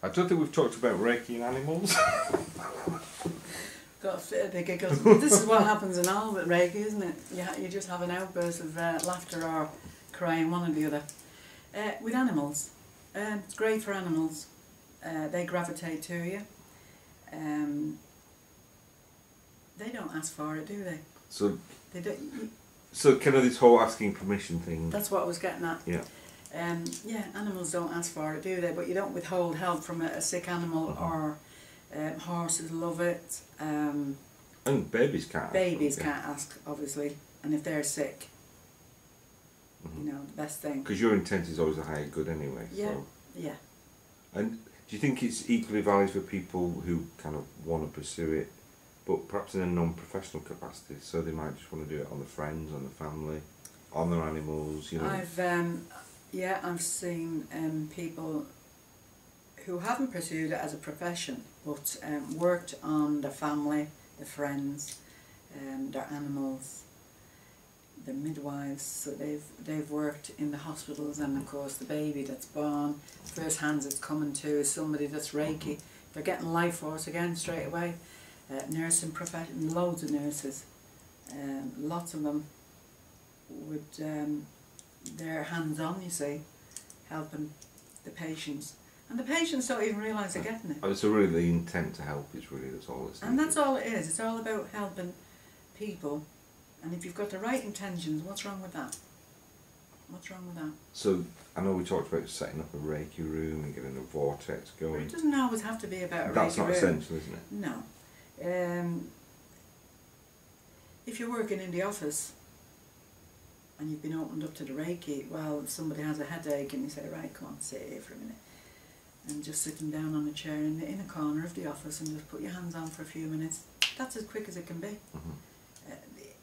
I don't think we've talked about Reiki in animals. Got a fit of the giggles. This is what happens in all with Reiki, isn't it? You just have an outburst of laughter or crying, one or the other. With animals, it's great for animals. They gravitate to you. They don't ask for it, do they? So, they don't. So kind of this whole asking permission thing. That's what I was getting at. Yeah. Yeah, animals don't ask for it, do they? But you don't withhold help from a sick animal, or horses love it. And babies can't. Babies can't ask, obviously, and if they're sick, you know, the best thing. Because your intent is always a higher good anyway. Yeah. So. Yeah. And do you think it's equally valid for people who kind of want to pursue it, but perhaps in a non-professional capacity? So they might just want to do it on the friends, on the family, on their animals. You know. I've seen people who haven't pursued it as a profession, but worked on the family, the friends, their animals, the midwives. So they've worked in the hospitals, and of course the baby that's born, first hands it's coming to is somebody that's Reiki. They're getting life force again straight away. Nursing profession, loads of nurses, lots of them would. They're hands-on, you see, helping the patients. And the patients don't even realise they're getting it. Oh, so really the intent to help is really, that's all it's. And that's all it is. It's all about helping people. And if you've got the right intentions, what's wrong with that? What's wrong with that? So, I know we talked about setting up a Reiki room and getting a vortex going. But it doesn't always have to be about a Reiki room. That's not essential, isn't it? No. If you're working in the office, and you've been opened up to the Reiki, well, somebody has a headache and you say, right, come on, sit here for a minute. And just sit them down on a chair in a corner of the office and just put your hands on for a few minutes. That's as quick as it can be.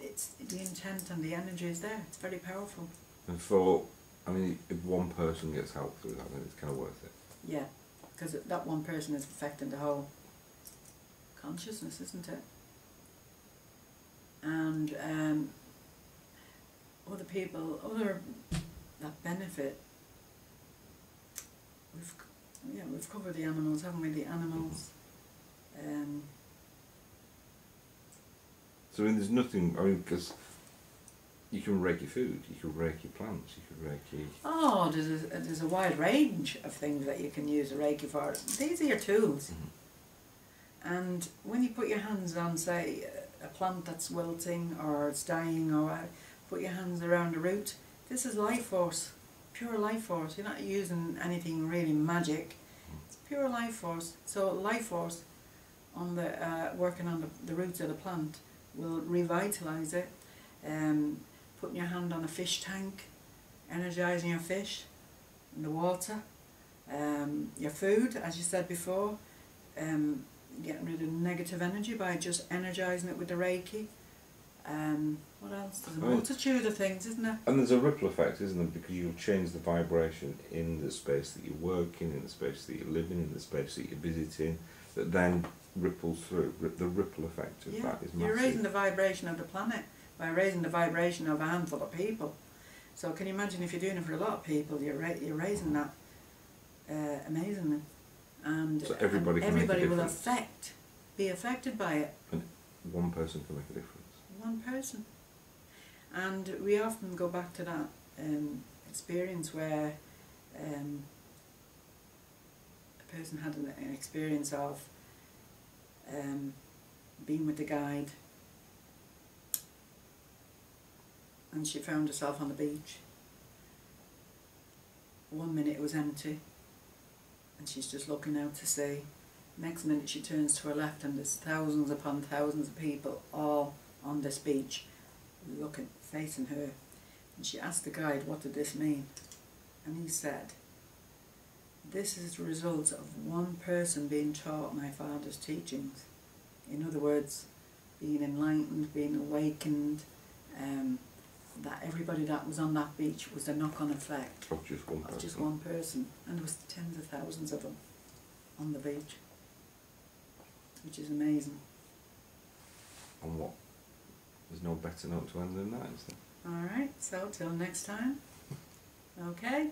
It's the intent and the energy is there. It's very powerful. And for, I mean, if one person gets help through that, then it's kind of worth it. Yeah, because that one person is affecting the whole consciousness, isn't it? And other people, that benefit. We've covered the animals, haven't we? The animals. So I mean, there's nothing. I mean, because you can Reiki food, you can Reiki plants, you can Reiki. Oh, there's a wide range of things that you can use a Reiki for. These are your tools. And when you put your hands on, say, a plant that's wilting or it's dying, or put your hands around the root, this is life force, pure life force. You're not using anything really magic. It's pure life force. So life force on the working on the roots of the plant will revitalise it. Putting your hand on a fish tank, energising your fish in the water. Your food, as you said before, getting rid of negative energy by just energising it with the Reiki. What else? There's a multitude of things, isn't there? And there's a ripple effect, isn't there? Because you'll change the vibration in the space that you work in the space that you live in the space that you're visiting, that then ripples through. The ripple effect of that is massive. You're raising the vibration of the planet by raising the vibration of a handful of people. So can you imagine if you're doing it for a lot of people, you're raising that amazingly. And so everybody will be affected by it. And one person can make a difference. One person. And we often go back to that experience where a person had an experience of being with the guide, and she found herself on the beach. 1 minute it was empty and she's just looking out to sea. Next minute she turns to her left and there's thousands upon thousands of people all on this beach looking, facing her. And she asked the guide, what did this mean? And he said, this is the result of one person being taught my Father's teachings. In other words, being enlightened, being awakened, that everybody that was on that beach was a knock-on effect of just one person. Of just one person. And there was tens of thousands of them on the beach, which is amazing. And what? There's no better note to end than that, is there? Alright, so till next time. Okay.